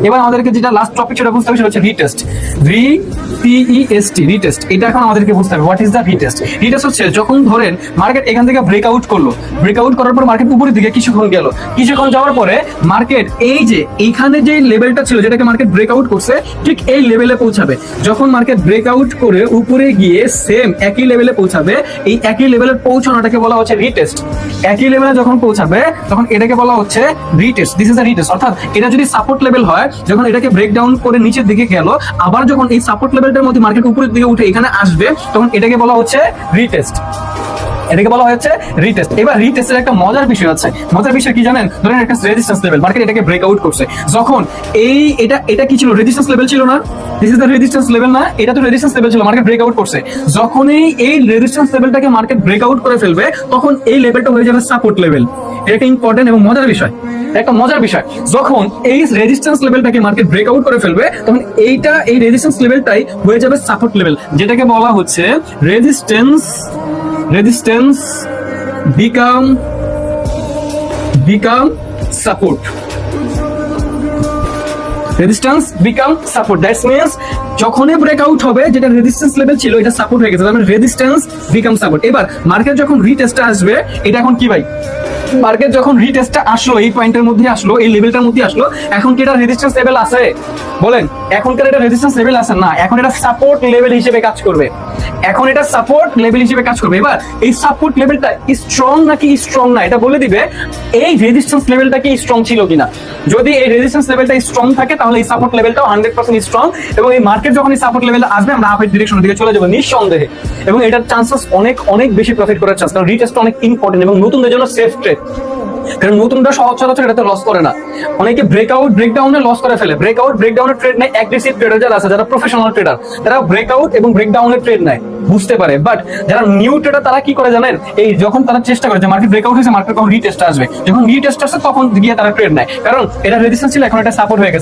এবার আমাদেরকে যেটা লাস্ট টপিক সেটা বুঝতে হবে সেটা হচ্ছে রিটেস্ট। ভিটিইএসটি রিটেস্ট, এটা এখন আমাদেরকে বুঝতে হবে what is the retest. Retest হচ্ছে যখন ধরেন মার্কেট এখান থেকে ব্রেকআউট করলো, ব্রেকআউট করার পর মার্কেট উপরের দিকে কিছুক্ষণ গেল, কিছুক্ষণ যাওয়ার পরে মার্কেট এই যে এইখানে যে লেভেলটা ছিল যেটাকে মার্কেট ব্রেকআউট করছে ঠিক এই লেভেলে পৌঁছাবে। যখন মার্কেট ব্রেকআউট করে উপরে গিয়ে সেম একই লেভেলে পৌঁছাবে, এই একই লেভেলে পৌঁছানোটাকে বলা হচ্ছে রিটেস্ট। একই লেভেলে যখন পৌঁছাবে তখন এটাকে বলা হচ্ছে retest. This is the retest. অর্থাৎ এটা যদি সাপোর্ট লেভেল হয়, যখন এটাকে ব্রেকডাউন করে নিচের দিকে গেল, আবার যখন এই সাপোর্ট লেভেলটার মধ্যে মার্কেট উপরের দিকে উঠে এখানে আসবে, তখন এটাকে বলা হচ্ছে রিটেস্ট। এটাকে বলা হচ্ছে রিটেস্ট। এবার রিটেস্টের একটা মজার বিষয় আছে। মজার বিষয় কি জানেন? ধরেন একটা রেজিস্ট্যান্স লেভেল, মার্কেট এটাকে ব্রেকআউট করছে। যখন এটা কি ছিল? রেজিস্ট্যান্স লেভেল ছিল না? This is the resistance level না? এটা তো রেজিস্ট্যান্স লেভেল ছিল, মার্কেট ব্রেকআউট করছে। যখনই এই রেজিস্ট্যান্স লেভেলটাকে মার্কেট ব্রেকআউট করে ফেলবে, তখন এই লেভেলটা হয়ে যাবে সাপোর্ট লেভেল। এটা একটা ইম্পর্টেন্ট এবং মজার বিষয়, একটা মজার বিষয়। যখন এই রেজিস্ট্যান্স লেভেলটাকে মার্কেট ব্রেকআউট করে ফেলবে, তখন এই রেজিস্ট্যান্স লেভেলটাই হয়ে যাবে সাপোর্ট লেভেল, যেটাকে বলা হচ্ছে resistance become support. Resistance become support, that's means যখনই ব্রেকআউট হবে যেটা রেজিস্ট্যান্স লেভেল ছিল এটা সাপোর্ট হয়ে গেছে, তার মানে রেজিস্ট্যান্স বিকাম সাপোর্ট। এবার মার্কেট যখন রিটেস্টে আসবে, এটা এখন কি ভাই? মার্কেট যখন রিটেস্টে আসলো, এই পয়েন্টের মধ্যে আসলো, এই লেভেলটার মধ্যে আসলো, এখন কি এটা রেজিস্ট্যান্স লেভেল আছে? বলেন, এখনকার এটা রেজিস্ট্যান্স লেভেল আছে না, এখন এটা সাপোর্ট লেভেল হিসেবে কাজ করবে। এখন এটা সাপোর্ট লেভেল হিসেবে কাজ করবে। এবার এই সাপোর্ট লেভেলটা স্ট্রং নাকি স্ট্রং না, এটা বলে দিবে এই রেজিস্ট্যান্স লেভেলটা কি স্ট্রং ছিল কিনা। যদি এই রেজিস্ট্যান্স লেভেলটা স্ট্রং থাকে, তাহলে এই সাপোর্ট লেভেলটাও 100% স্ট্রং, এবং এই মার্কেট যখন এই সাপোর্ট লেভেলে আসবে, আমরা হাফের ডিরেকশনের দিকে চলে যাবো নিঃসন্দেহে। এবং এটার চান্সেস অনেক অনেক বেশি প্রফিট করার চান্স, কারণ রিটেস্ট অনেক ইম্পর্টেন্ট এবং নতুনদের জন্য সেফ ট্রেড। কারণ নতুনটা সচরাচর এটাতে লস করে না, অনেকে ব্রেকআউট ব্রেকডাউনে লস করে ফেলে। ব্রেকআউট ব্রেকডাউনের ট্রেড নেয় অ্যাগ্রেসিভ ট্রেডার যারা আছে, যারা প্রফেশনাল ট্রেডার, তারা ব্রেকআউট এবং ব্রেকডাউনের ট্রেড নেয়, বুঝতে পারে। বাট যারা নিউ ট্রেডার তারা কি করে জানেন? এই যখন তারা চেষ্টা করে যে মার্কেট ব্রেকআউট হয়েছে, মার্কেট কখন রিটেস্ট আসবে, যখন রিটেস্ট আসে তখন গিয়ে তারা ট্রেড নেয়, কারণ এটা রেজিস্ট্যান্স ছিল, এখন এটা সাপোর্ট হয়ে গেছে।